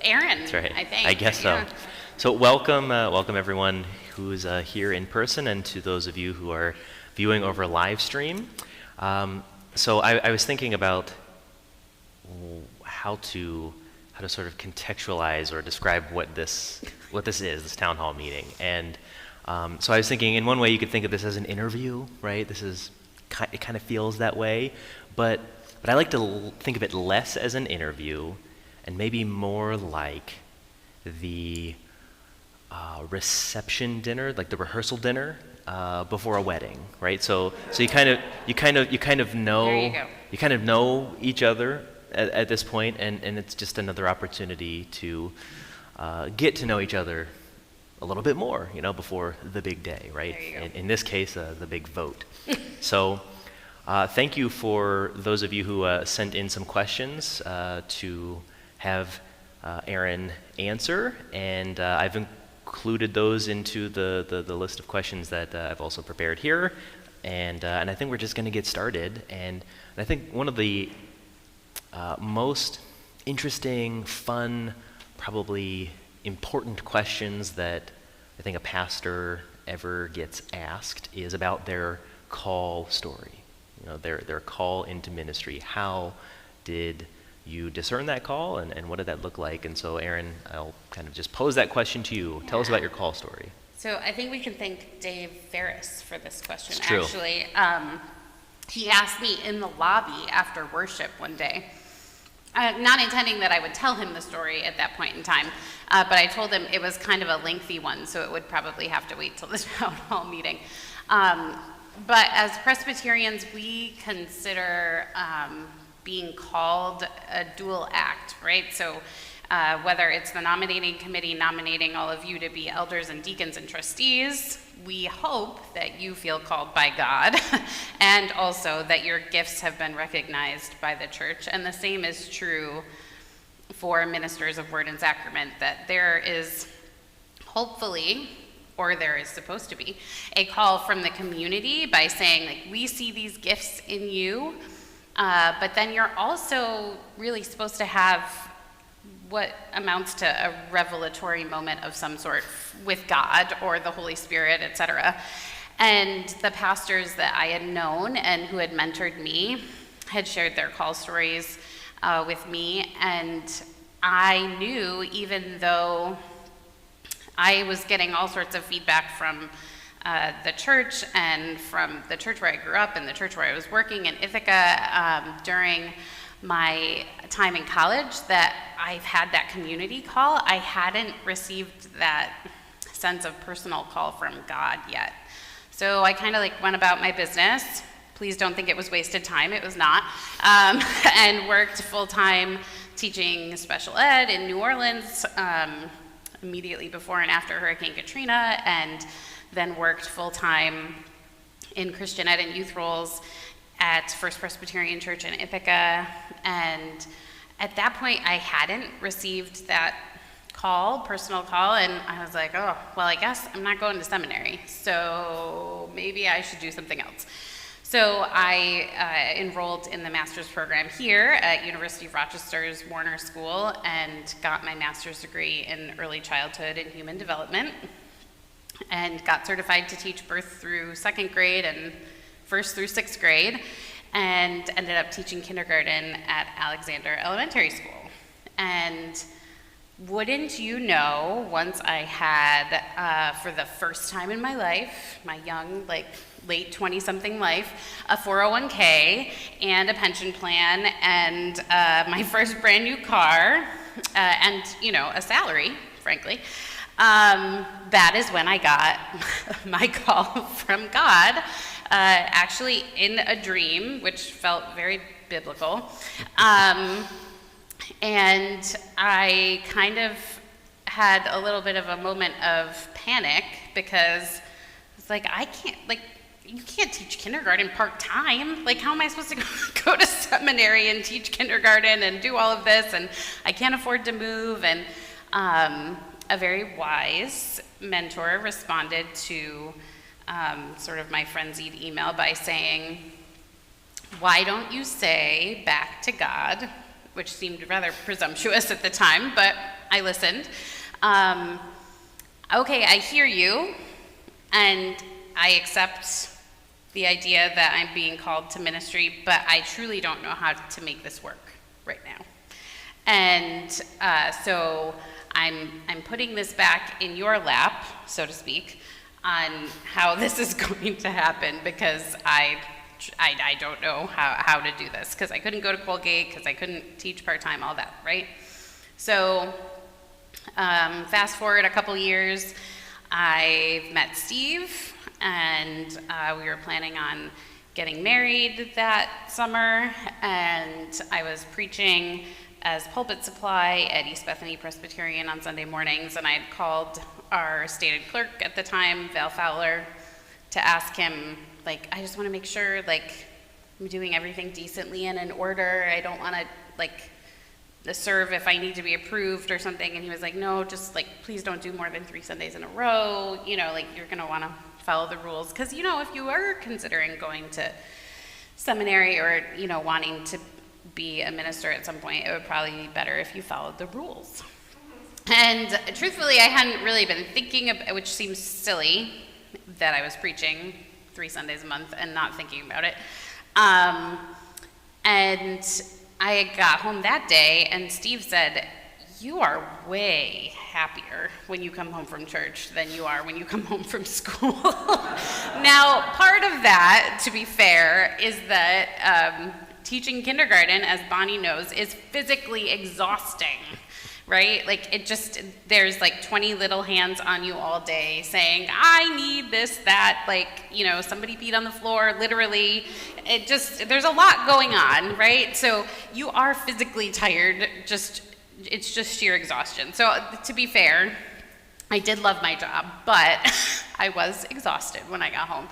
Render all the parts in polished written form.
Erin, That's right. I think. I guess so. So welcome everyone who's here in person, and to those of you who are viewing over live stream. So I was thinking about how to sort of contextualize or describe what this is, this town hall meeting. And so I was thinking, in one way, you could think of this as an interview, right? It kind of feels that way, but I like to think of it less as an interview and maybe more like the reception dinner, like the rehearsal dinner before a wedding, right? So you kind of know each other at this point, and it's just another opportunity to get to know each other a little bit more, before the big day, right? In this case, the big vote. So thank you for those of you who sent in some questions to have Erin answer, and I've included those into the list of questions that I've also prepared here, and I think we're just going to get started. And I think one of the most interesting, fun, probably important questions that I think a pastor ever gets asked is about their call story, their call into ministry. How did you discern that call, and what did that look like? And so, Erin, I'll kind of just pose that question to you. Tell us about your call story. So I think we can thank Dave Ferris for this question, it's true. Actually. He asked me in the lobby after worship one day, not intending that I would tell him the story at that point in time, but I told him it was kind of a lengthy one, so it would probably have to wait till the town hall meeting. But as Presbyterians, we consider being called a dual act, right? So whether it's the nominating committee nominating all of you to be elders and deacons and trustees, we hope that you feel called by God and also that your gifts have been recognized by the church. And the same is true for ministers of word and sacrament, that there is hopefully, or there is supposed to be, a call from the community by saying, like, we see these gifts in you, but then you're also really supposed to have what amounts to a revelatory moment of some sort with God or the Holy Spirit, etc. And the pastors that I had known and who had mentored me had shared their call stories with me, and I knew, even though I was getting all sorts of feedback from the church and from the church where I grew up and the church where I was working in Ithaca during my time in college, that I've had that community call. I hadn't received that sense of personal call from God yet. So I kind of went about my business. Please don't think it was wasted time. It was not. And worked full-time teaching special ed in New Orleans immediately before and after Hurricane Katrina, and then worked full-time in Christian ed and youth roles at First Presbyterian Church in Ithaca. And at that point, I hadn't received that personal call, and I was like, oh, well, I guess I'm not going to seminary, so maybe I should do something else. So I enrolled in the master's program here at University of Rochester's Warner School and got my master's degree in early childhood and human development, and got certified to teach birth through second grade and first through sixth grade, and ended up teaching kindergarten at Alexander Elementary School. And wouldn't you know, once I had, for the first time in my life, my young, late 20-something life, a 401k and a pension plan and my first brand new car and, a salary, frankly, that is when I got my call from God, actually in a dream, which felt very biblical. And I kind of had a little bit of a moment of panic, because it's you can't teach kindergarten part-time. How am I supposed to go to seminary and teach kindergarten and do all of this? And I can't afford to move. And a very wise mentor responded to sort of my frenzied email by saying, why don't you say back to God, which seemed rather presumptuous at the time, but I listened. Okay, I hear you, and I accept the idea that I'm being called to ministry, but I truly don't know how to make this work right now. And so I'm putting this back in your lap, so to speak, on how this is going to happen, because I don't know how to do this, because I couldn't go to Colgate, because I couldn't teach part-time, all that, right? So fast forward a couple years, I met Steve, and we were planning on getting married that summer, and I was preaching as pulpit supply at East Bethany Presbyterian on Sunday mornings, and I had called our stated clerk at the time, Val Fowler, to ask him, like, I just want to make sure, like, I'm doing everything decently and in order. I don't want to, like, serve if I need to be approved or something. And he was like, no, just, like, please don't do more than 3 Sundays in a row. You know, like, you're going to want to follow the rules. Because, you know, if you are considering going to seminary or, you know, wanting to be a minister at some point, it would probably be better if you followed the rules. And truthfully, I hadn't really been thinking of, which seems silly, that I was preaching 3 Sundays a month and not thinking about it. And I got home that day, and Steve said, you are way happier when you come home from church than you are when you come home from school. Now, part of that, to be fair, is that teaching kindergarten, as Bonnie knows, is physically exhausting, right? Like, it just, there's like 20 little hands on you all day saying, I need this, that, like, you know, somebody peed on the floor, literally. It just, there's a lot going on, right? So you are physically tired, it's just sheer exhaustion. So to be fair, I did love my job, but I was exhausted when I got home.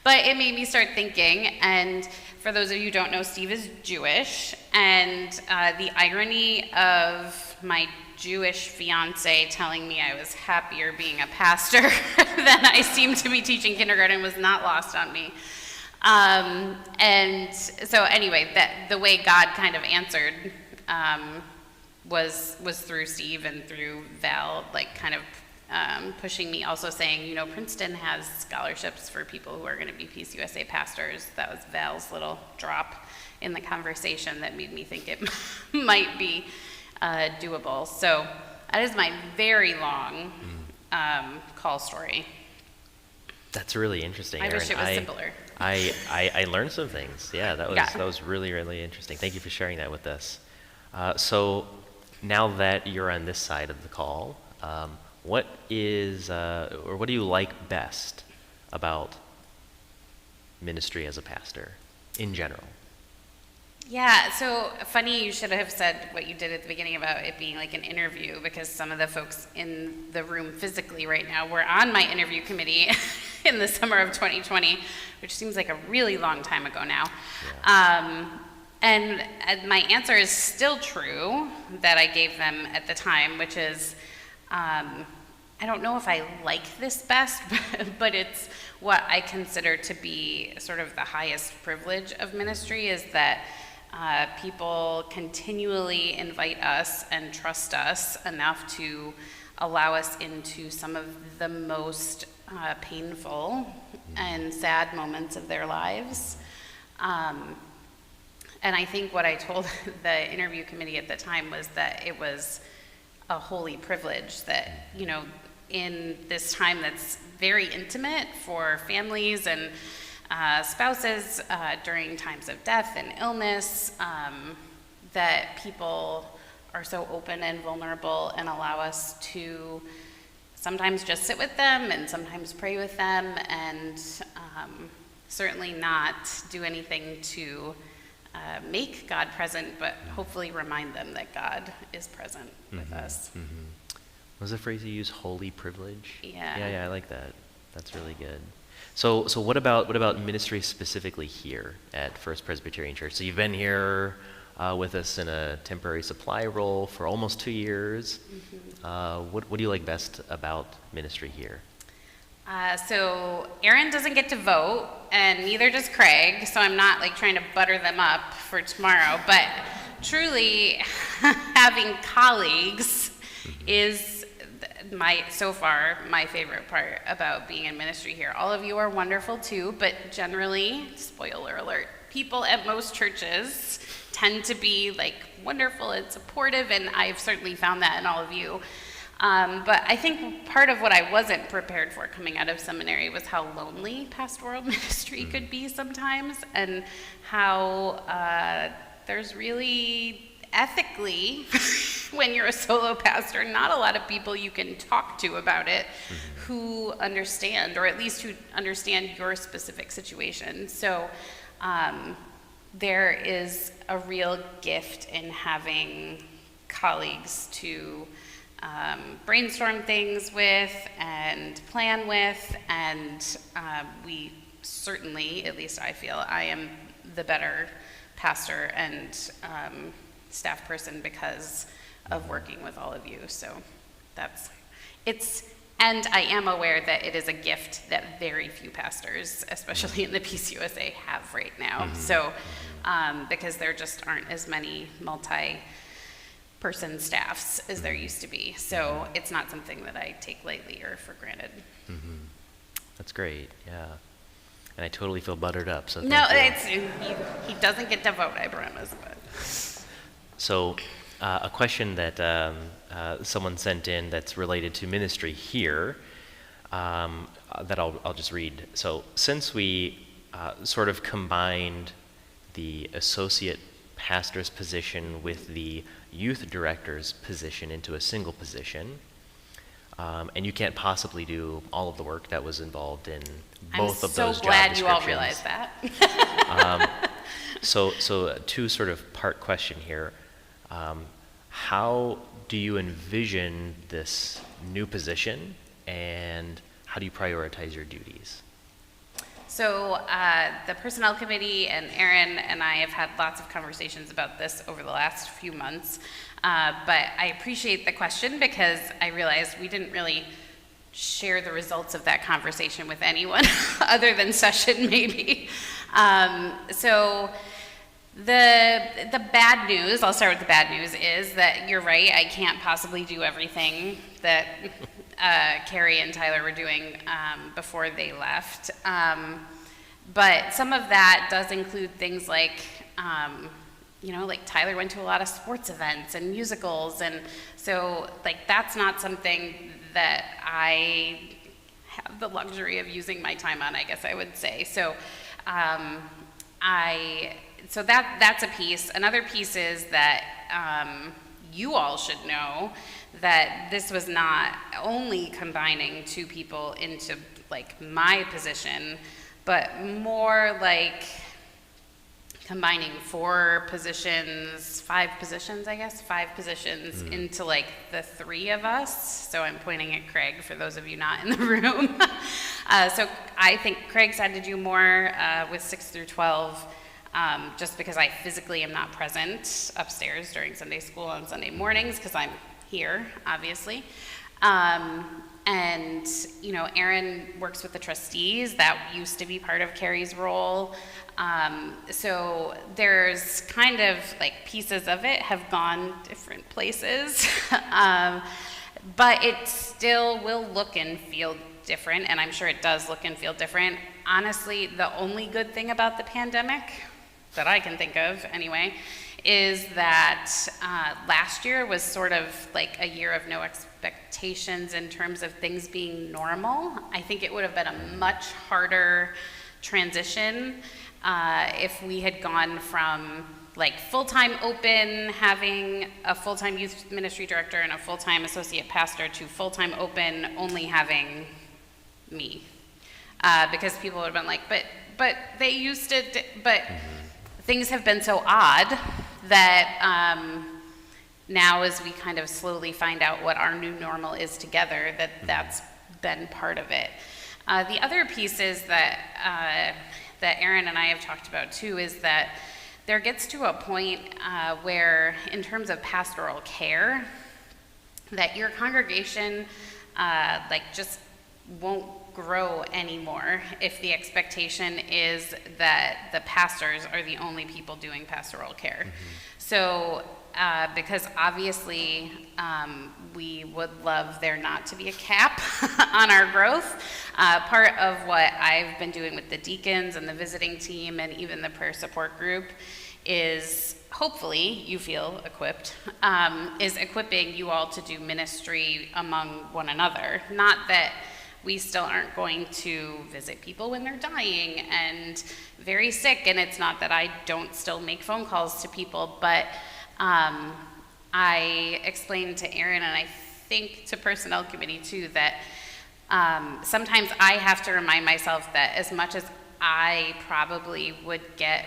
But it made me start thinking, and for those of you who don't know, Steve is Jewish, and the irony of my Jewish fiance telling me I was happier being a pastor than I seemed to be teaching kindergarten was not lost on me. And so anyway, the way God kind of answered was through Steve and through Val, like kind of pushing me, also saying, you know, Princeton has scholarships for people who are going to be Peace USA pastors. That was Val's little drop in the conversation that made me think it might be doable. So that is my very long call story. That's really interesting, Erin. I wish it was simpler. I learned some things. Yeah, that was really, really interesting. Thank you for sharing that with us. So now that you're on this side of the call, what do you like best about ministry as a pastor in general? Yeah, so funny you should have said what you did at the beginning about it being like an interview, because some of the folks in the room physically right now were on my interview committee in the summer of 2020, which seems like a really long time ago now. Yeah. And my answer is still true that I gave them at the time, which is, I don't know if I like this best, but it's what I consider to be sort of the highest privilege of ministry, is that people continually invite us and trust us enough to allow us into some of the most painful and sad moments of their lives. And I think what I told the interview committee at the time was that it was a holy privilege that, you know, in this time that's very intimate for families and spouses during times of death and illness, that people are so open and vulnerable and allow us to sometimes just sit with them and sometimes pray with them, and certainly not do anything to make God present, but hopefully remind them that God is present with us. Mm-hmm. What was the phrase you used? Holy privilege? Yeah, I like that. That's really good. So what about ministry specifically here at First Presbyterian Church? So you've been here with us in a temporary supply role for almost 2 years. Mm-hmm. What do you like best about ministry here? So Erin doesn't get to vote, and neither does Craig, so I'm not like trying to butter them up for tomorrow, but truly having colleagues is so far my favorite part about being in ministry here. All of you are wonderful too, but generally, spoiler alert, people at most churches tend to be like wonderful and supportive, and I've certainly found that in all of you. But I think part of what I wasn't prepared for coming out of seminary was how lonely pastoral ministry could be sometimes, and how there's really ethically, when you're a solo pastor, not a lot of people you can talk to about it who understand, or at least who understand your specific situation. So there is a real gift in having colleagues to brainstorm things with and plan with, and we certainly, at least I feel, I am the better pastor and staff person because of working with all of you. So and I am aware that it is a gift that very few pastors, especially in the PCUSA, have right now. So because there just aren't as many multi-person staffs as there used to be. So it's not something that I take lightly or for granted. That's great, yeah. And I totally feel buttered up, so no, thank you. He doesn't get to vote, I promise. But. So a question that someone sent in that's related to ministry here, that I'll just read. So since we sort of combined the associate pastor's position with the youth director's position into a single position, and you can't possibly do all of the work that was involved in both of those job descriptions. I'm so glad you all realized that. So a two sort of part question here. How do you envision this new position, and how do you prioritize your duties? So the Personnel Committee and Erin and I have had lots of conversations about this over the last few months, but I appreciate the question because I realized we didn't really share the results of that conversation with anyone other than session maybe. So the bad news, I'll start with the bad news, is that you're right, I can't possibly do everything that Carrie and Tyler were doing before they left. But some of that does include things like, like Tyler went to a lot of sports events and musicals, and so like that's not something that I have the luxury of using my time on, I guess I would say. So So that's a piece. Another piece is that you all should know that this was not only combining two people into like my position, but more like combining five positions into like the three of us. So I'm pointing at Craig for those of you not in the room. So I think Craig's had to do more with 6 through 12. Just because I physically am not present upstairs during Sunday school on Sunday mornings because I'm here, obviously. And, Erin works with the trustees. That used to be part of Carrie's role. So there's kind of like pieces of it have gone different places. But it still will look and feel different, and I'm sure it does look and feel different. Honestly, the only good thing about the pandemic that I can think of anyway, is that last year was sort of like a year of no expectations in terms of things being normal. I think it would have been a much harder transition if we had gone from like full-time open, having a full-time youth ministry director and a full-time associate pastor, to full-time open, only having me. Because people would have been like, but they used to, but things have been so odd that now as we kind of slowly find out what our new normal is together, that's been part of it. The other piece is that Erin and I have talked about too, is that there gets to a point where in terms of pastoral care, that your congregation just won't grow anymore if the expectation is that the pastors are the only people doing pastoral care. So because obviously we would love there not to be a cap on our growth. Part of what I've been doing with the deacons and the visiting team and even the prayer support group is, hopefully you feel equipped, is equipping you all to do ministry among one another. Not that we still aren't going to visit people when they're dying and very sick, and it's not that I don't still make phone calls to people, but I explained to Erin, and I think to personnel committee too, that sometimes I have to remind myself that as much as I probably would get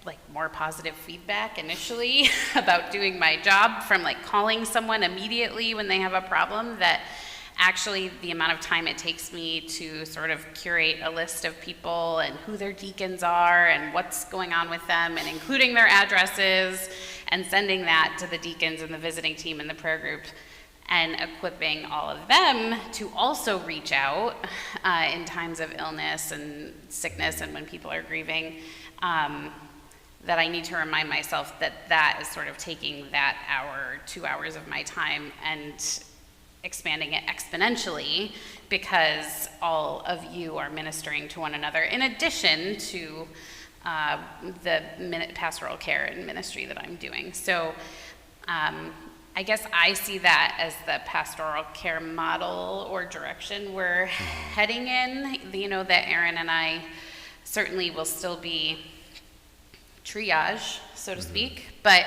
like more positive feedback initially about doing my job from like calling someone immediately when they have a problem, that actually the amount of time it takes me to sort of curate a list of people and who their deacons are and what's going on with them and including their addresses and sending that to the deacons and the visiting team and the prayer group and equipping all of them to also reach out in times of illness and sickness and when people are grieving, that I need to remind myself that that is sort of taking that hour, 2 hours of my time and expanding it exponentially because all of you are ministering to one another in addition to the pastoral care and ministry that I'm doing. So I guess I see that as the pastoral care model or direction we're heading in. You know, that Erin and I certainly will still be triage, so to speak, but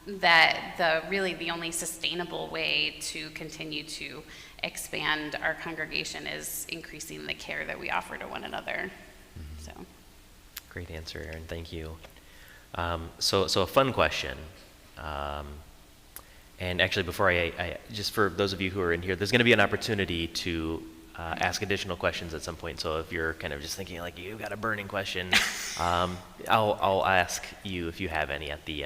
that the only sustainable way to continue to expand our congregation is increasing the care that we offer to one another. So, great answer, Erin. Thank you. So a fun question. And actually, before I just for those of you who are in here, there's going to be an opportunity to ask additional questions at some point. So if you're kind of just thinking like you've got a burning question, I'll ask you if you have any at the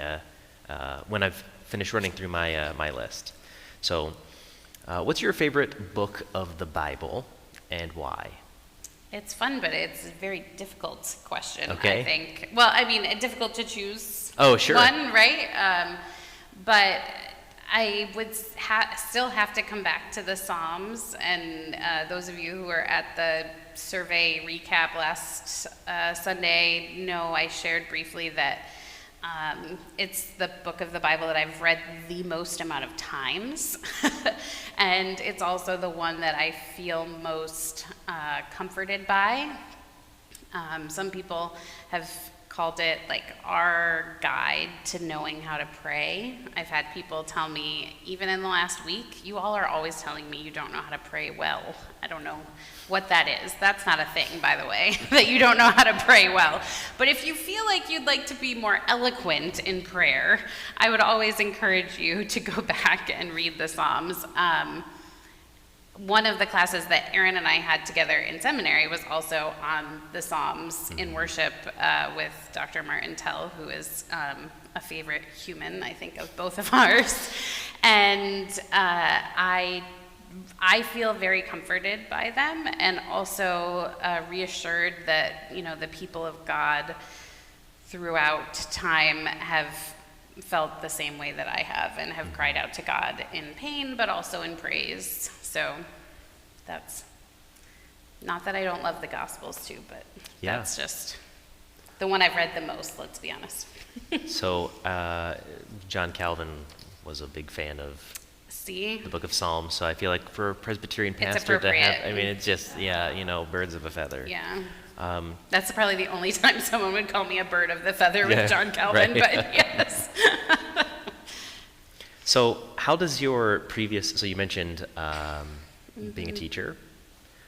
when I've finished running through my list. So, what's your favorite book of the Bible and why? It's fun, but it's a very difficult question, Okay. I think. Well, I mean, difficult to choose Oh, sure. one, right? But I would still have to come back to the Psalms, and those of you who were at the survey recap last Sunday know I shared briefly that it's the book of the Bible that I've read the most amount of times, and it's also the one that I feel most comforted by. Some people have called it like our guide to knowing how to pray. I've had people tell me, even in the last week, you all are always telling me you don't know how to pray well. I don't know what that is. That's not a thing, by the way, that you don't know how to pray well. But if you feel like you'd like to be more eloquent in prayer, I would always encourage you to go back and read the Psalms. One of the classes that Erin and I had together in seminary was also on the Psalms in worship with Dr. Martin Tell, who is a favorite human, I think, of both of ours. And I feel very comforted by them and also reassured that, you know, the people of God throughout time have felt the same way that I have and have cried out to God in pain, but also in praise. So that's not that I don't love the Gospels too, but that's just the one I've read the most, let's be honest. So John Calvin was a big fan of the book of Psalms, so I feel like for a Presbyterian pastor to have, I mean, it's just, birds of a feather. Yeah. That's probably the only time someone would call me a bird of the feather with John Calvin, right. But yes. So how does your so you mentioned being a teacher.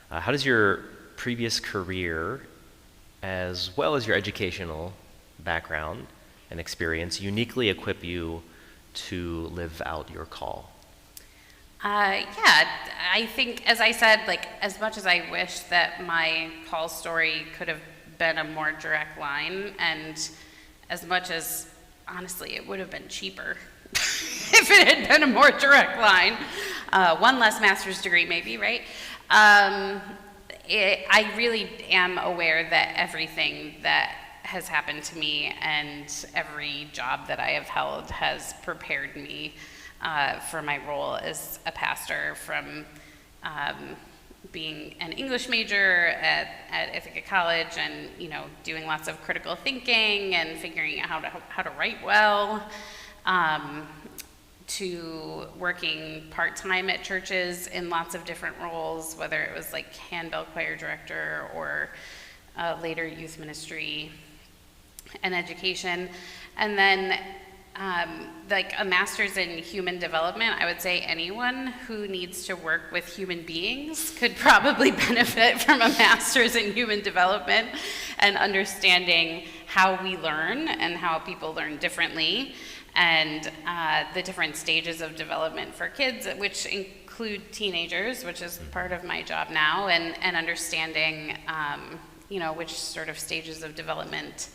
How does your previous career, as well as your educational background and experience, uniquely equip you to live out your call? I think, as I said, like, as much as I wish that my call story could have been a more direct line, and as much as, honestly, it would have been cheaper if it had been a more direct line, one less master's degree maybe, right? I really am aware that everything that has happened to me, and every job that I have held has prepared me for my role as a pastor, from being an English major at Ithaca College, and doing lots of critical thinking and figuring out how to write well, to working part-time at churches in lots of different roles, whether it was like handbell choir director or later youth ministry and education. And then like a master's in human development, I would say anyone who needs to work with human beings could probably benefit from a master's in human development and understanding how we learn and how people learn differently, and the different stages of development for kids, which include teenagers, which is part of my job now, and understanding which sort of stages of development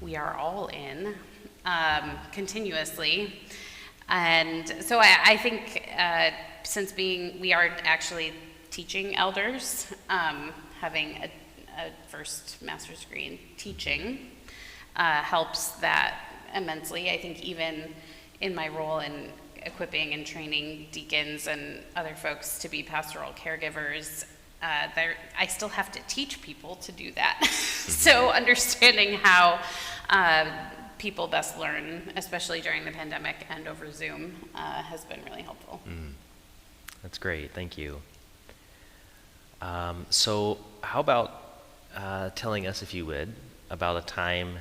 we are all in continuously. And so I think since we are actually teaching elders, having a first master's degree in teaching helps that immensely. I think even in my role in equipping and training deacons and other folks to be pastoral caregivers, I still have to teach people to do that. So understanding how people best learn, especially during the pandemic and over Zoom, has been really helpful. That's great, thank you. So how about telling us, if you would, about a time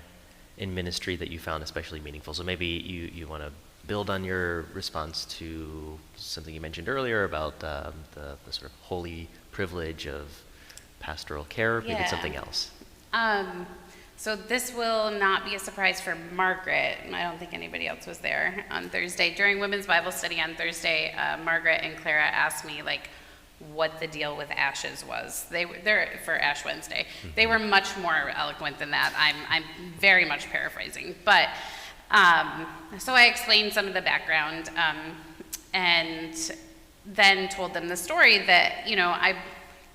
in ministry that you found especially meaningful? So maybe you want to build on your response to something you mentioned earlier about the sort of holy privilege of pastoral care. Maybe it's something else. So this will not be a surprise for Margaret. I don't think anybody else was there on Thursday. During Women's Bible Study on Thursday, Margaret and Clara asked me what the deal with ashes was. They're for Ash Wednesday. They were much more eloquent than that. I'm very much paraphrasing, but so I explained some of the background, and then told them the story that I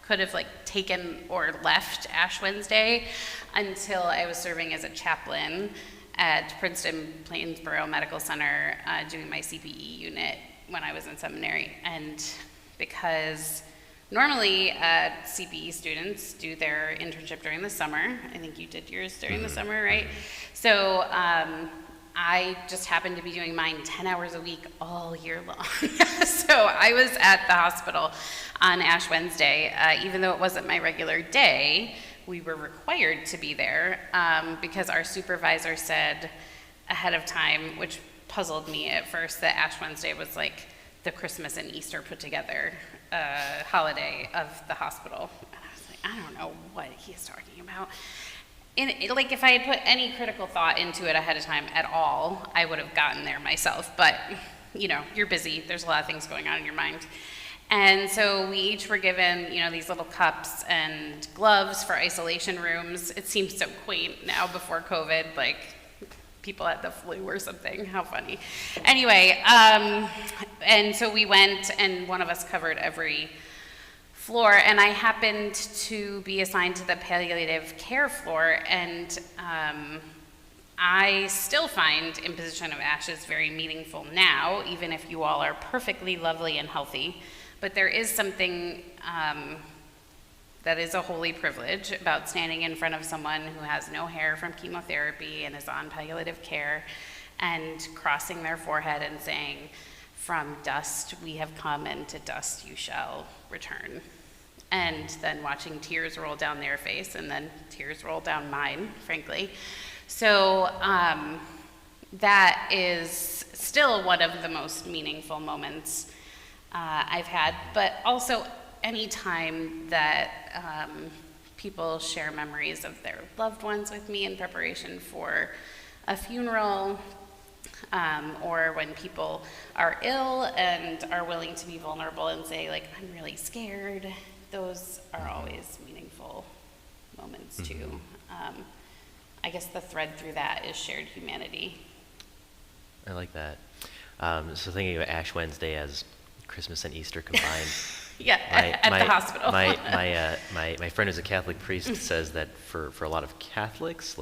could have taken or left Ash Wednesday until I was serving as a chaplain at Princeton Plainsboro Medical Center, doing my CPE unit when I was in seminary. And because normally CPE students do their internship during the summer. I think you did yours during the summer, right? So I just happened to be doing mine 10 hours a week all year long. So I was at the hospital on Ash Wednesday. Even though it wasn't my regular day, we were required to be there because our supervisor said ahead of time, which puzzled me at first, that Ash Wednesday was the Christmas and Easter put together holiday of the hospital. And I was like, I don't know what he's talking about. And if I had put any critical thought into it ahead of time at all, I would have gotten there myself. But you're busy. There's a lot of things going on in your mind. And so we each were given, these little cups and gloves for isolation rooms. It seems so quaint now before COVID, people had the flu or something. How funny. Anyway, and so we went, and one of us covered every floor, and I happened to be assigned to the palliative care floor, and I still find imposition of ashes very meaningful now, even if you all are perfectly lovely and healthy. But there is something that is a holy privilege about standing in front of someone who has no hair from chemotherapy and is on palliative care, and crossing their forehead and saying, "From dust we have come, and to dust you shall return." And then watching tears roll down their face, and then tears roll down mine, frankly. So that is still one of the most meaningful moments I've had, but also any time that people share memories of their loved ones with me in preparation for a funeral, or when people are ill and are willing to be vulnerable and say, I'm really scared. Those are always meaningful moments too. I guess the thread through that is shared humanity. I like that. So thinking of Ash Wednesday as Christmas and Easter combined. Yeah, at the hospital. My friend who's a Catholic priest says that for a lot of Catholics,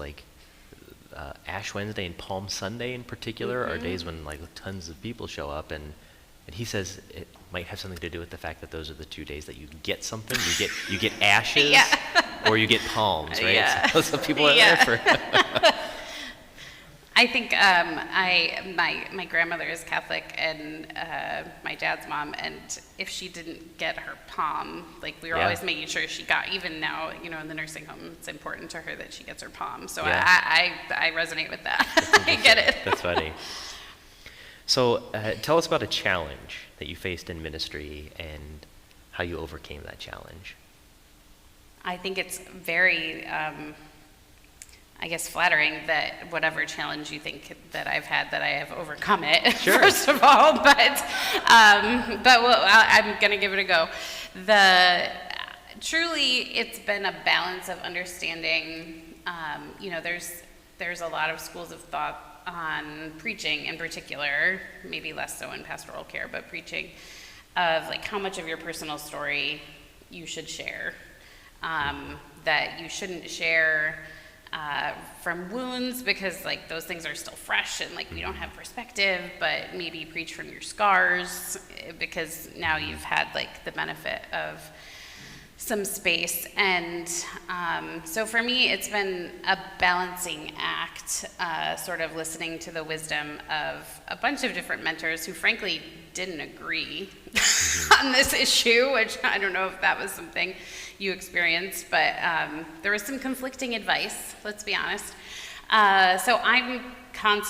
Ash Wednesday and Palm Sunday in particular are days when like tons of people show up, and he says it might have something to do with the fact that those are the 2 days that you get something. You get ashes or you get palms, right? Yeah. So people are there for. I think my grandmother is Catholic, and my dad's mom, and if she didn't get her palm, like we were always making sure she got, even now, you know, in the nursing home, it's important to her that she gets her palm. So I resonate with that. I get it. That's funny. So tell us about a challenge that you faced in ministry and how you overcame that challenge. I think it's very, I guess, flattering that whatever challenge you think that I've had, that I have overcome it, Sure. first of all, but I'm going to give it a go. Truly, it's been a balance of understanding, you know, there's a lot of schools of thought on preaching in particular, maybe less so in pastoral care, but preaching, of like how much of your personal story you should share, that you shouldn't share from wounds because like those things are still fresh and like we don't have perspective, but maybe preach from your scars because now you've had like the benefit of some space. And so for me, it's been a balancing act, sort of listening to the wisdom of a bunch of different mentors who frankly didn't agree on this issue, which I don't know if that was something you experienced, but there was some conflicting advice, let's be honest. So I'm not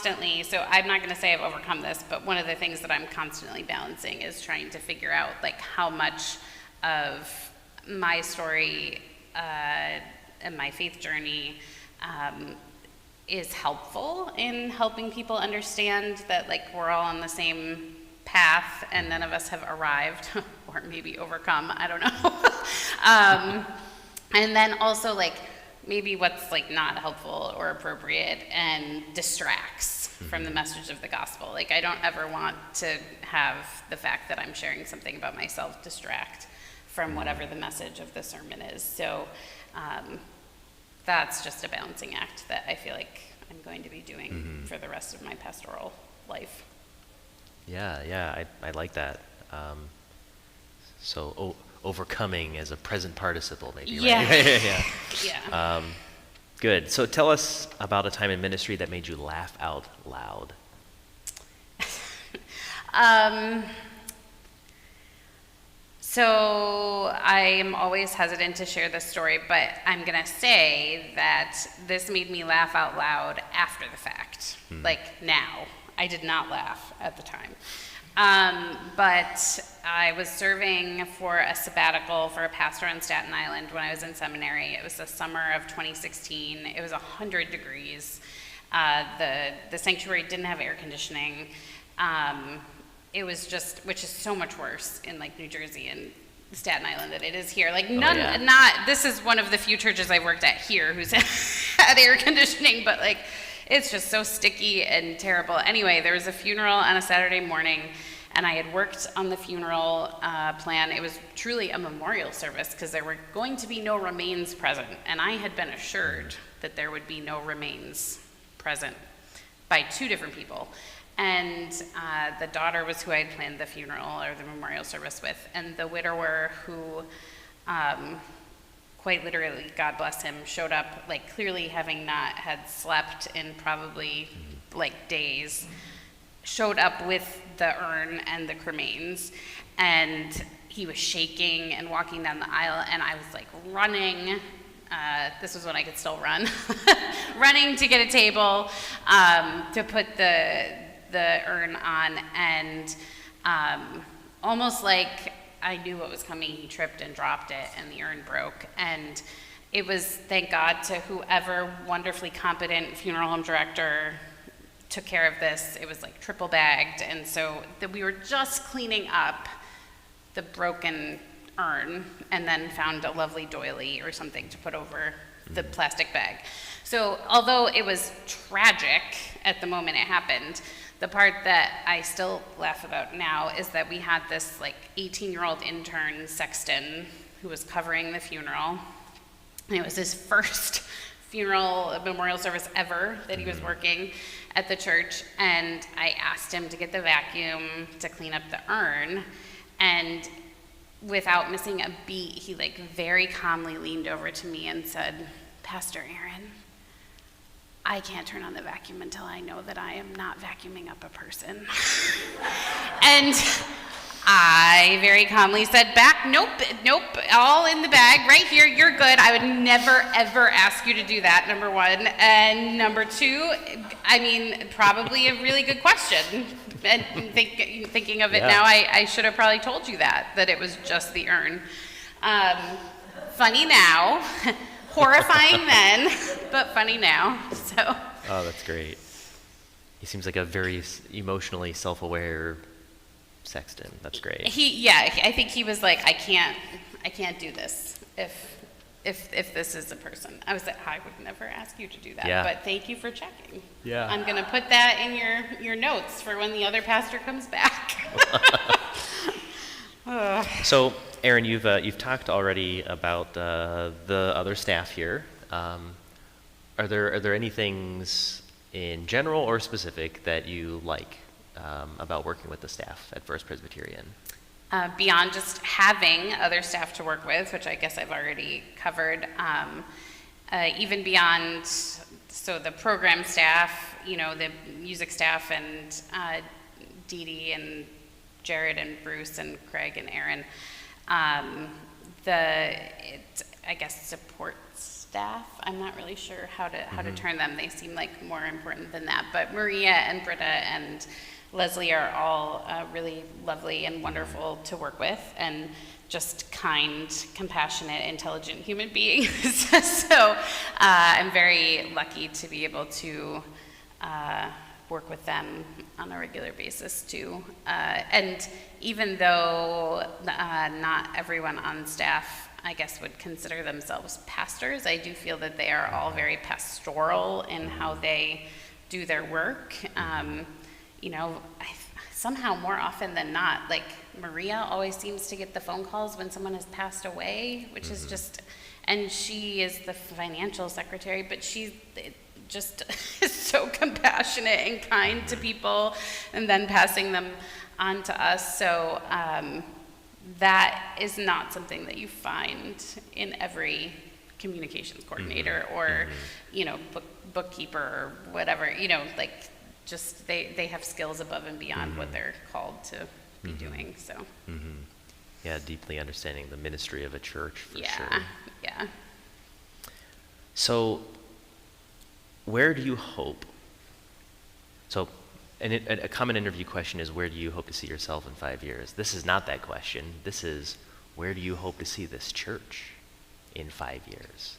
going to say I've overcome this, but one of the things that I'm constantly balancing is trying to figure out like how much of my story and my faith journey is helpful in helping people understand that like we're all on the same path and none of us have arrived or maybe overcome, I don't know. And then also like maybe what's like not helpful or appropriate and distracts from the message of the gospel. Like I don't ever want to have the fact that I'm sharing something about myself distract from whatever the message of the sermon is. So that's just a balancing act that I feel like I'm going to be doing for the rest of my pastoral life. Yeah, I like that. So overcoming as a present participle, maybe, right? Yeah. Good. So tell us about a time in ministry that made you laugh out loud. So I am always hesitant to share this story, but I'm going to say that this made me laugh out loud after the fact. Like now. I did not laugh at the time. But I was serving for a sabbatical for a pastor on Staten Island when I was in seminary. It was the summer of 2016. It was 100 degrees. The sanctuary didn't have air conditioning. It was just, which is so much worse in like New Jersey and Staten Island than it is here. Like this is one of the few churches I worked at here who's had air conditioning, but like, it's just so sticky and terrible. Anyway, there was a funeral on a Saturday morning, and I had worked on the funeral plan. It was truly a memorial service because there were going to be no remains present, and I had been assured that there would be no remains present by 2 different people. And the daughter was who I had planned the funeral or the memorial service with, and the widower who quite literally, God bless him, showed up like clearly having not had slept in probably like days, showed up with the urn and the cremains, and he was shaking and walking down the aisle, and I was like running. This was when I could still run, running to get a table to put the urn on, and almost like I knew what was coming. He tripped and dropped it, and the urn broke. And it was, thank God, to whoever wonderfully competent funeral home director took care of this. It was like triple bagged, and so we were just cleaning up the broken urn, and then found a lovely doily or something to put over the plastic bag. So although it was tragic at the moment it happened, the part that I still laugh about now is that we had this like 18-year-old intern sexton who was covering the funeral. And it was his first funeral memorial service ever that he was working at the church, and I asked him to get the vacuum to clean up the urn, and without missing a beat, he like very calmly leaned over to me and said, "Pastor Erin, I can't turn on the vacuum until I know that I am not vacuuming up a person." And I very calmly said back, nope, all in the bag, right here, you're good. I would never, ever ask you to do that, number one. And number two, I mean, probably a really good question. And thinking of it now, I should have probably told you that it was just the urn. Funny now, horrifying then, but funny now, so. Oh, that's great. He seems like a very emotionally self-aware sexton. That's great. I think he was like, I can't do this if this is a person. I was like, I would never ask you to do that, but thank you for checking. Yeah. I'm gonna put that in your notes for when the other pastor comes back. So, Erin, you've talked already about the other staff here. Are there any things in general or specific that you like about working with the staff at First Presbyterian? Beyond just having other staff to work with, which I guess I've already covered, even beyond, so the program staff, the music staff, and Dee Dee and Jared and Bruce and Craig and Erin, I guess support staff, I'm not really sure how to turn them. They seem like more important than that, but Maria and Britta and Leslie are all really lovely and wonderful to work with, and just kind, compassionate, intelligent human beings. So I'm very lucky to be able to work with them on a regular basis too. And even though not everyone on staff, I guess, would consider themselves pastors, I do feel that they are all very pastoral in how they do their work. Somehow more often than not, like Maria always seems to get the phone calls when someone has passed away, which is just, and she is the financial secretary, but she's just is so compassionate and kind to people, and then passing them on to us. So that is not something that you find in every communications coordinator or bookkeeper or whatever, just they have skills above and beyond what they're called to be doing. So yeah, deeply understanding the ministry of a church, for sure. Yeah. So where do you hope, a common interview question is, where do you hope to see yourself in 5 years? This is not that question. This is, where do you hope to see this church in 5 years?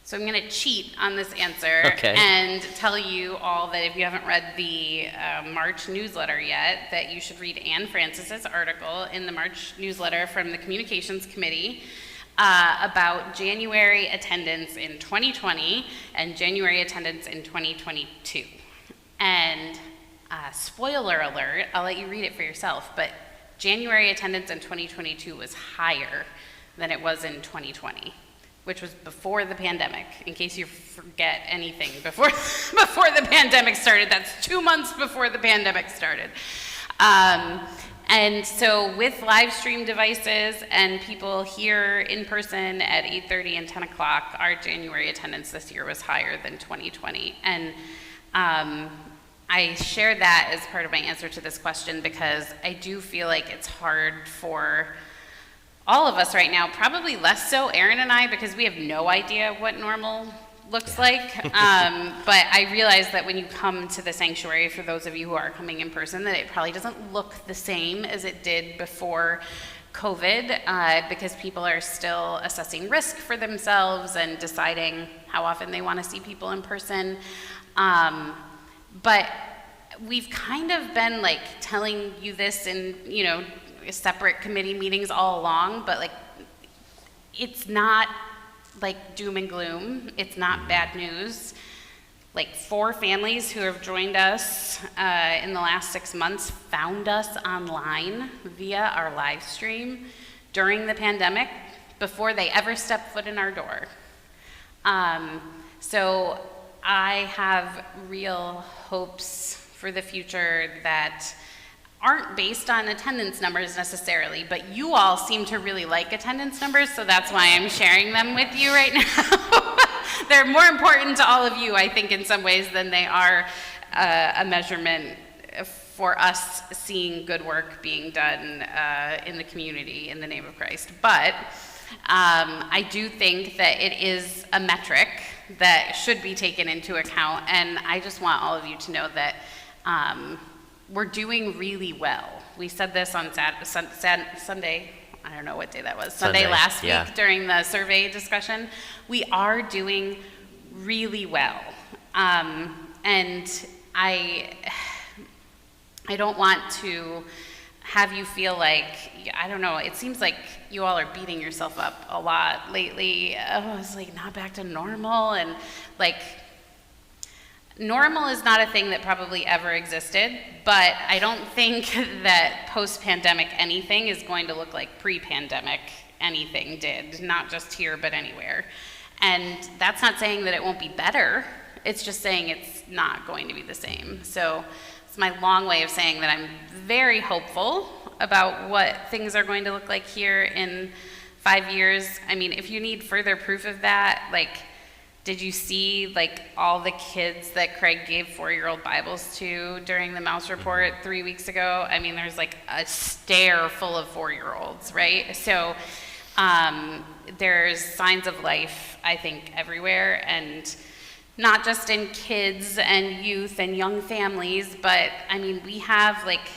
So I'm going to cheat on this answer and tell you all that if you haven't read the March newsletter yet, that you should read Anne Francis's article in the March newsletter from the Communications Committee about January attendance in 2020 and January attendance in 2022. And spoiler alert, I'll let you read it for yourself, but January attendance in 2022 was higher than it was in 2020. Which was before the pandemic, in case you forget anything. Before the pandemic started, that's 2 months before the pandemic started. And so with live stream devices and people here in person at 8:30 and 10 o'clock, our January attendance this year was higher than 2020. And I share that as part of my answer to this question because I do feel like it's hard for all of us right now, probably less so Erin and I, because we have no idea what normal looks like. But I realize that when you come to the sanctuary, for those of you who are coming in person, that it probably doesn't look the same as it did before COVID, because people are still assessing risk for themselves and deciding how often they want to see people in person. But we've kind of been like telling you this in, separate committee meetings all along, but it's not like doom and gloom. It's not bad news. 4 families who have joined us in the last 6 months found us online via our live stream during the pandemic before they ever stepped foot in our door. So I have real hopes for the future that aren't based on attendance numbers necessarily, but you all seem to really like attendance numbers, so that's why I'm sharing them with you right now. They're more important to all of you, I think, in some ways than they are a measurement for us seeing good work being done in the community in the name of Christ. But I do think that it is a metric that should be taken into account, and I just want all of you to know that we're doing really well. We said this on Sunday, I don't know what day that was, Sunday last week during the survey discussion. We are doing really well. And I don't want to have you feel like, I don't know, it seems like you all are beating yourself up a lot lately. Oh, it's like not back to normal, and like, normal is not a thing that probably ever existed, but I don't think that post-pandemic anything is going to look like pre-pandemic anything did, not just here, but anywhere. And that's not saying that it won't be better, it's just saying it's not going to be the same. So it's my long way of saying that I'm very hopeful about what things are going to look like here in 5 years. I mean, if you need further proof of that, like, did you see like all the kids that Craig gave 4-year-old Bibles to during the Mouse Report 3 weeks ago? I mean, there's like a stair full of 4-year-olds, right? So there's signs of life, I think, everywhere, and not just in kids and youth and young families, but I mean, we have like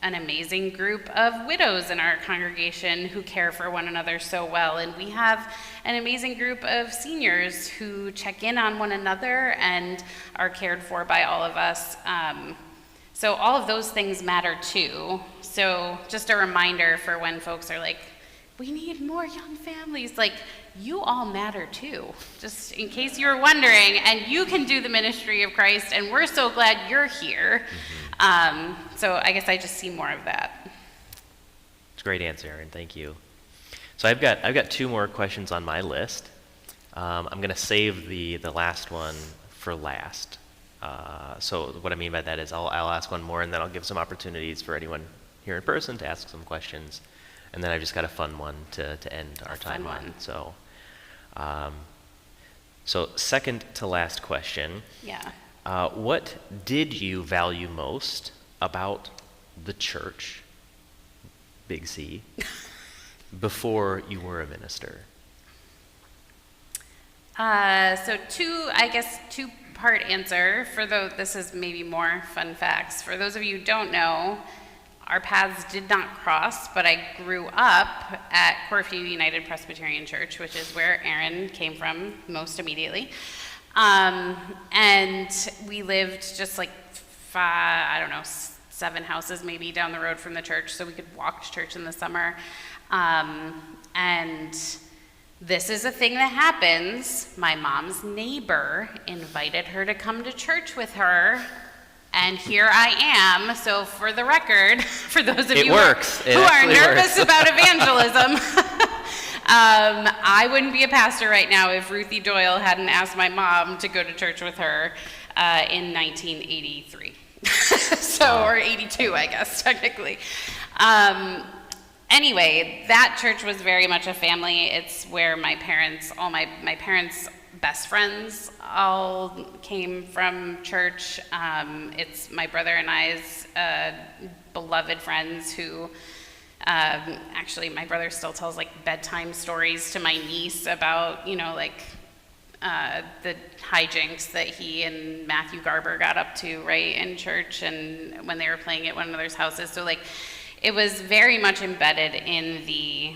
an amazing group of widows in our congregation who care for one another so well, and we have an amazing group of seniors who check in on one another and are cared for by all of us. So all of those things matter too. So just a reminder for when folks are like, we need more young families, like, you all matter too, just in case you were wondering, and you can do the ministry of Christ, and we're so glad you're here. So I guess I just see more of that. It's a great answer, Erin. Thank you. So I've got 2 more questions on my list. I'm going to save the last one for last. So what I mean by that is I'll ask one more, and then I'll give some opportunities for anyone here in person to ask some questions, and then I've just got a fun one to end our time on. So second to last question. Yeah. What did you value most about the church, big C, before you were a minister? So two-part answer. This is maybe more fun facts. For those of you who don't know, our paths did not cross, but I grew up at Corfview United Presbyterian Church, which is where Erin came from most immediately. And we lived just like 7 houses maybe down the road from the church, so we could walk to church in the summer. And this is a thing that happens. My mom's neighbor invited her to come to church with her, and here I am. So for the record, for those of you who are nervous about evangelism, I wouldn't be a pastor right now if Ruthie Doyle hadn't asked my mom to go to church with her in 1983. Or 82, I guess, technically. Anyway, that church was very much a family. It's where my parents' best friends all came from church. It's my brother and I's beloved friends who, actually my brother still tells like bedtime stories to my niece about, the hijinks that he and Matthew Garber got up to, right, in church, and when they were playing at one another's houses. So like, it was very much embedded in the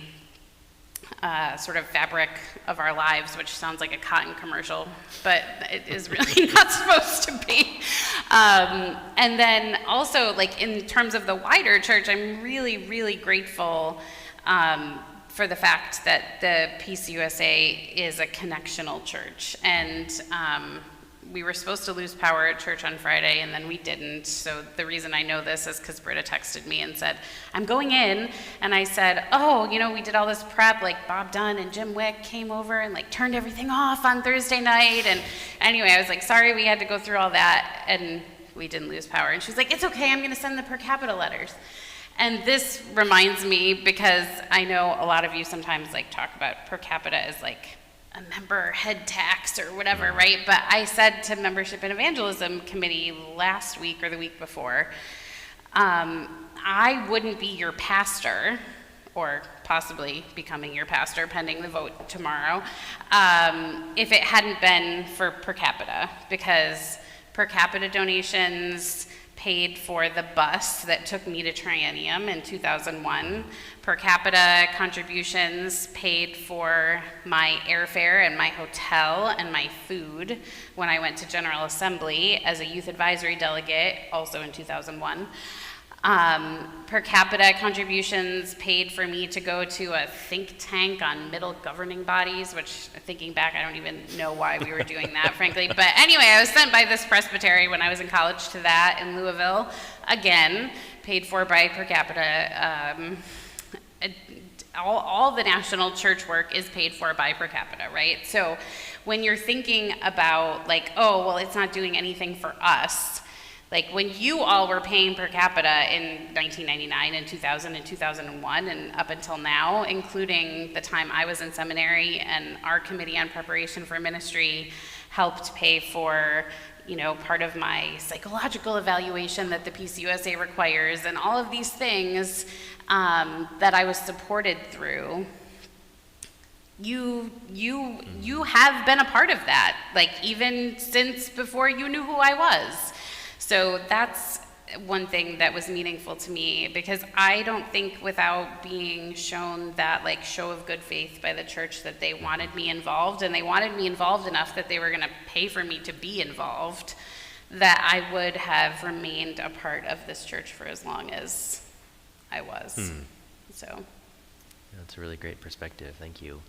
sort of fabric of our lives, which sounds like a cotton commercial, but it is really not supposed to be. And then also, like, in terms of the wider church, I'm really, really grateful for the fact that the PCUSA is a connectional church. And we were supposed to lose power at church on Friday, and then we didn't. So the reason I know this is because Britta texted me and said, I'm going in. And I said, oh, we did all this prep, like Bob Dunn and Jim Wick came over and like turned everything off on Thursday night. And anyway, I was like, sorry, we had to go through all that, and we didn't lose power. And she's like, it's okay, I'm gonna send the per capita letters. And this reminds me, because I know a lot of you sometimes like talk about per capita as like a member head tax or whatever, right? But I said to Membership and Evangelism Committee last week or the week before, I wouldn't be your pastor, or possibly becoming your pastor pending the vote tomorrow, if it hadn't been for per capita, because per capita donations paid for the bus that took me to Triennium in 2001. Per capita contributions paid for my airfare and my hotel and my food when I went to General Assembly as a youth advisory delegate, also in 2001. Per capita contributions paid for me to go to a think tank on middle governing bodies, which, thinking back, I don't even know why we were doing that, frankly. But anyway, I was sent by this presbytery when I was in college to that in Louisville. Again, paid for by per capita. All the national church work is paid for by per capita, right? So when you're thinking about like, oh, well, it's not doing anything for us, like when you all were paying per capita in 1999 and 2000 and 2001 and up until now, including the time I was in seminary, and our committee on preparation for ministry helped pay for, part of my psychological evaluation that the PCUSA requires, and all of these things that I was supported through. You have been a part of that, like even since before you knew who I was. So that's one thing that was meaningful to me, because I don't think without being shown that like show of good faith by the church that they wanted me involved, and they wanted me involved enough that they were gonna pay for me to be involved, that I would have remained a part of this church for as long as I was. So. That's a really great perspective, thank you.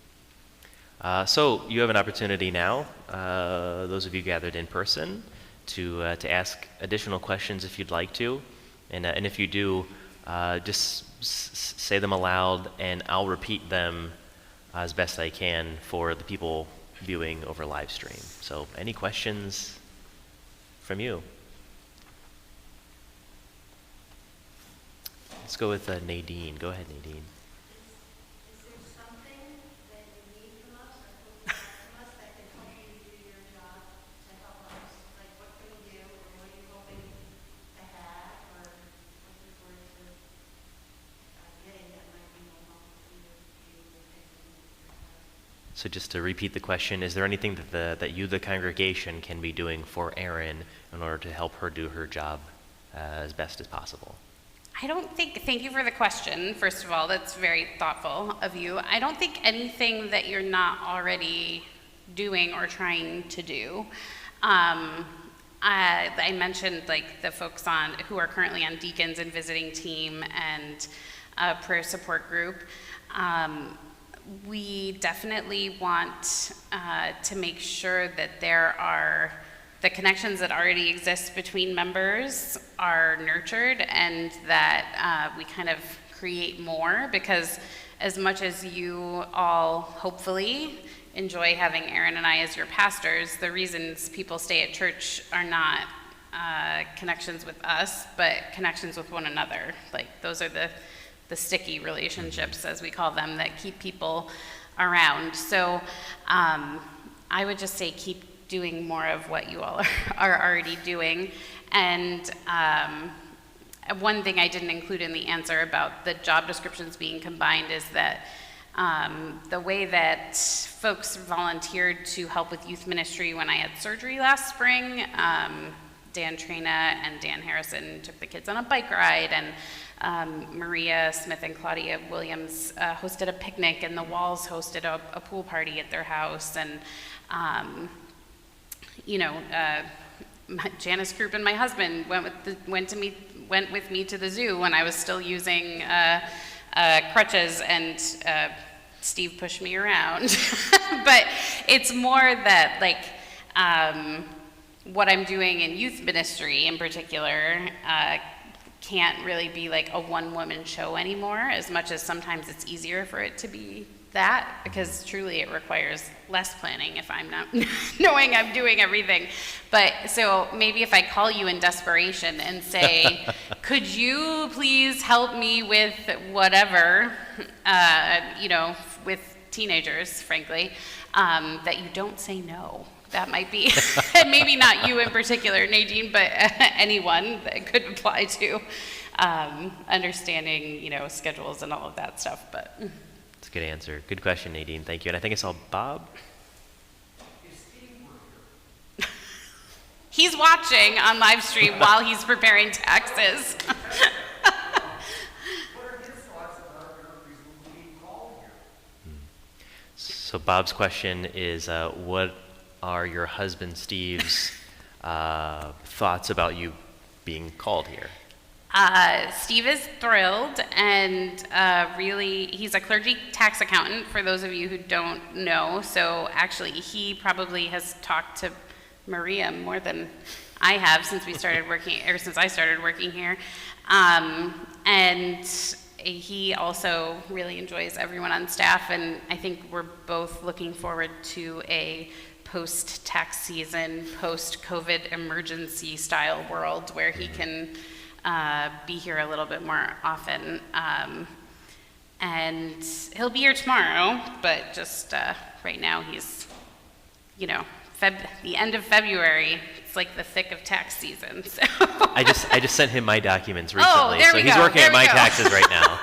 So you have an opportunity now, those of you gathered in person, to ask additional questions if you'd like to, and if you do, just say them aloud, and I'll repeat them as best I can for the people viewing over live stream. So any questions from you? Let's go with Nadine. Go ahead, Nadine. So just to repeat the question, is there anything that you, the congregation, can be doing for Erin in order to help her do her job as best as possible? Thank you for the question, first of all, that's very thoughtful of you. I don't think anything that you're not already doing or trying to do. I mentioned like the folks who are currently on deacons and visiting team and prayer support group. We definitely want to make sure that the connections that already exist between members are nurtured, and that we kind of create more, because as much as you all hopefully enjoy having Erin and I as your pastors, the reasons people stay at church are not connections with us, but connections with one another. Like those are the sticky relationships, as we call them, that keep people around. So I would just say keep doing more of what you all are already doing. And one thing I didn't include in the answer about the job descriptions being combined is that the way that folks volunteered to help with youth ministry when I had surgery last spring, Dan Trina and Dan Harrison took the kids on a bike ride, and Maria Smith and Claudia Williams hosted a picnic, and the Walls hosted a pool party at their house, and Janice Krupp and my husband went with me to the zoo when I was still using crutches, and Steve pushed me around. But it's more that what I'm doing in youth ministry in particular can't really be like a one-woman show anymore, as much as sometimes it's easier for it to be that, because truly it requires less planning if I'm not knowing I'm doing everything. But so maybe if I call you in desperation and say, could you please help me with whatever, with teenagers, frankly, that you don't say no. That might be, and maybe not you in particular, Nadine, but anyone that could apply to understanding, schedules and all of that stuff. But that's a good answer. Good question, Nadine. Thank you. And I think I saw Bob. He's watching on live stream while he's preparing taxes. So Bob's question is, what are your husband Steve's thoughts about you being called here? Steve is thrilled, and really, he's a clergy tax accountant, for those of you who don't know. So actually, he probably has talked to Maria more than I have since I started working here. And he also really enjoys everyone on staff, and I think we're both looking forward to a post-tax season, post-COVID emergency style world where he can be here a little bit more often. And he'll be here tomorrow, but just right now he's, the end of February, it's like the thick of tax season. So. I just sent him my documents recently, there so we he's go. working There at my we go. taxes right now.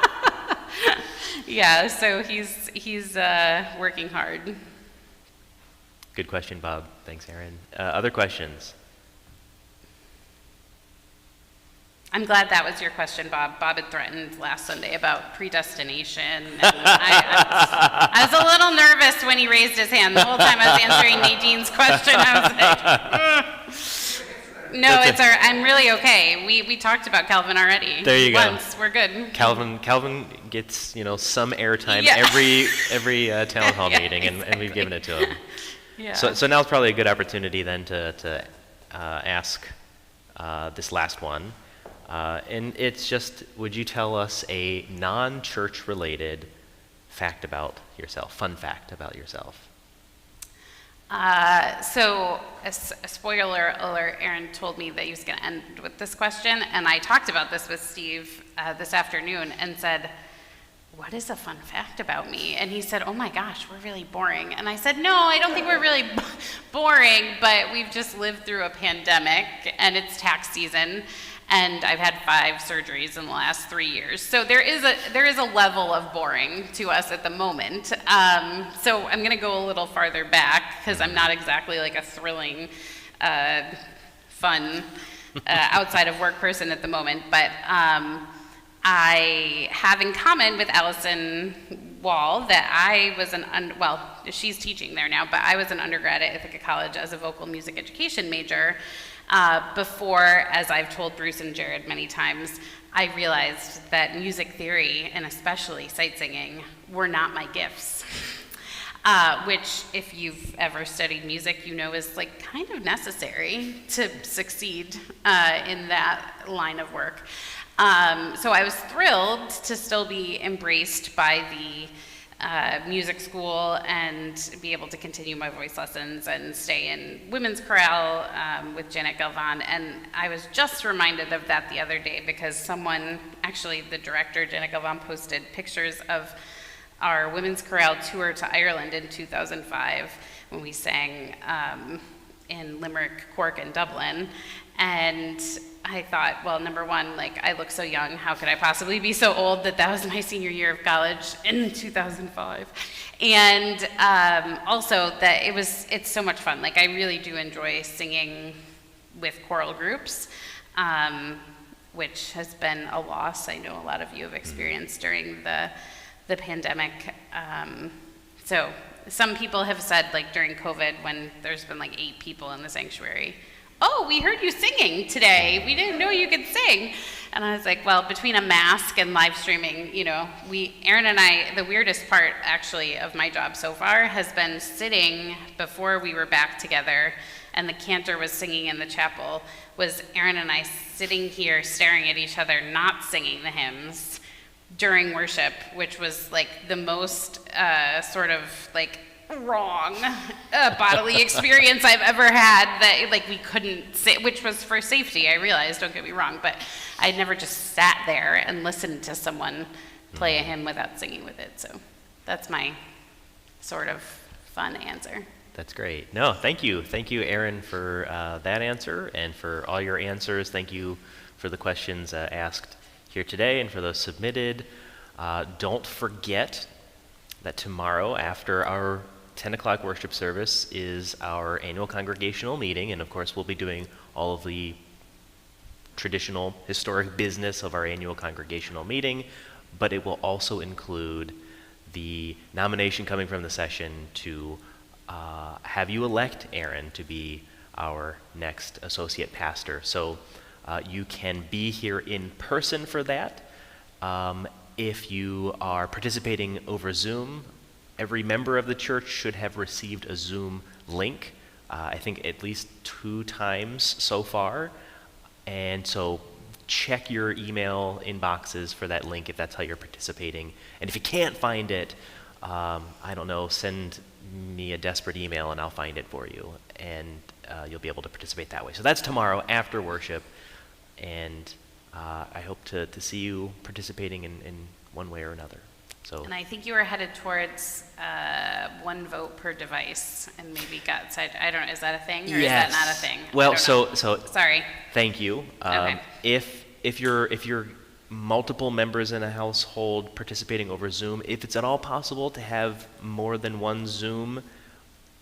Yeah, so he's working hard. Good question, Bob. Thanks, Erin. Other questions? I'm glad that was your question, Bob. Bob had threatened last Sunday about predestination. And I was a little nervous when he raised his hand. The whole time I was answering Nadine's question, I was like, no, I'm really okay. We talked about Calvin already. There you go. Once, we're good. Calvin gets, some airtime Yeah. every town hall Yeah, meeting, and we've given it to him. Yeah. So now's probably a good opportunity then to ask this last one. And it's just, would you tell us a non-church related fact about yourself, fun fact about yourself? So, a spoiler alert, Erin told me that he was going to end with this question, and I talked about this with Steve this afternoon and said, what is a fun fact about me? And he said, oh my gosh, we're really boring. And I said, no, I don't think we're really boring, but we've just lived through a pandemic, and it's tax season. And I've had 5 surgeries in the last 3 years. So there is a level of boring to us at the moment. So I'm going to go a little farther back, because I'm not exactly like a thrilling, fun, outside of work person at the moment. But I have in common with Allison Wall that I was she's teaching there now, but I was an undergrad at Ithaca College as a vocal music education major. Before, as I've told Bruce and Jared many times, I realized that music theory, and especially sight singing, were not my gifts. Which, if you've ever studied music, is like kind of necessary to succeed in that line of work. So I was thrilled to still be embraced by the music school and be able to continue my voice lessons and stay in women's chorale with Janet Galvan. And I was just reminded of that the other day because someone, actually the director, Janet Galvan, posted pictures of our women's chorale tour to Ireland in 2005 when we sang in Limerick, Cork, and Dublin. And I thought, well, number one, I look so young. How could I possibly be so old that was my senior year of college in 2005? And also that it's so much fun. I really do enjoy singing with choral groups, which has been a loss I know a lot of you have experienced during the pandemic. So some people have said, during COVID, when there's been 8 people in the sanctuary, oh, we heard you singing today. We didn't know you could sing. And I was like, well, between a mask and live streaming, Erin and I, the weirdest part actually of my job so far has been sitting before we were back together and the cantor was singing in the chapel, was Erin and I sitting here staring at each other, not singing the hymns during worship, which was like the most sort of like wrong bodily experience I've ever had, that like we couldn't sit, which was for safety, I realized, don't get me wrong, but I never just sat there and listened to someone play a hymn without singing with it. So that's my sort of fun answer. That's great. No, thank you. Thank you, Erin, for that answer and for all your answers. Thank you for the questions asked here today and for those submitted. Don't forget that tomorrow after our 10 o'clock worship service is our annual congregational meeting, and of course we'll be doing all of the traditional historic business of our annual congregational meeting, but it will also include the nomination coming from the session to have you elect Erin to be our next associate pastor. So you can be here in person for that. If you are participating over Zoom, every member of the church should have received a Zoom link, I think at least 2 times so far. And so check your email inboxes for that link if that's how you're participating. And if you can't find it, I don't know, send me a desperate email and I'll find it for you. And you'll be able to participate that way. So that's tomorrow after worship. And I hope to see you participating in one way or another. So. And I think you were headed towards 1 vote per device and maybe got side. I don't know, is that a thing or yes. is that not a thing? Well, so sorry. Thank you. Okay. If you're multiple members in a household participating over Zoom, if it's at all possible to have more than one Zoom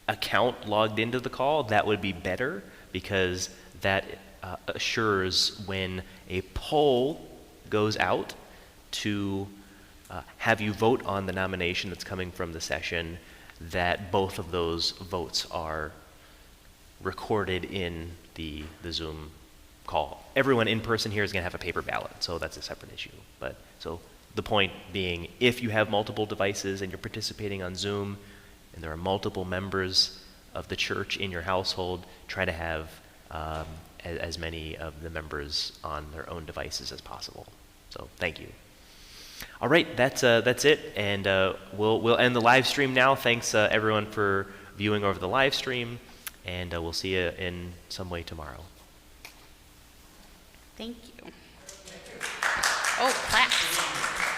account logged into the call, that would be better, because that assures when a poll goes out to have you vote on the nomination that's coming from the session, that both of those votes are recorded in the Zoom call. Everyone in person here is going to have a paper ballot, so that's a separate issue. But so the point being, if you have multiple devices and you're participating on Zoom and there are multiple members of the church in your household, try to have as many of the members on their own devices as possible. So thank you. All right, that's it, and we'll end the live stream now. Thanks everyone for viewing over the live stream, and we'll see you in some way tomorrow. Thank you. Oh, claps.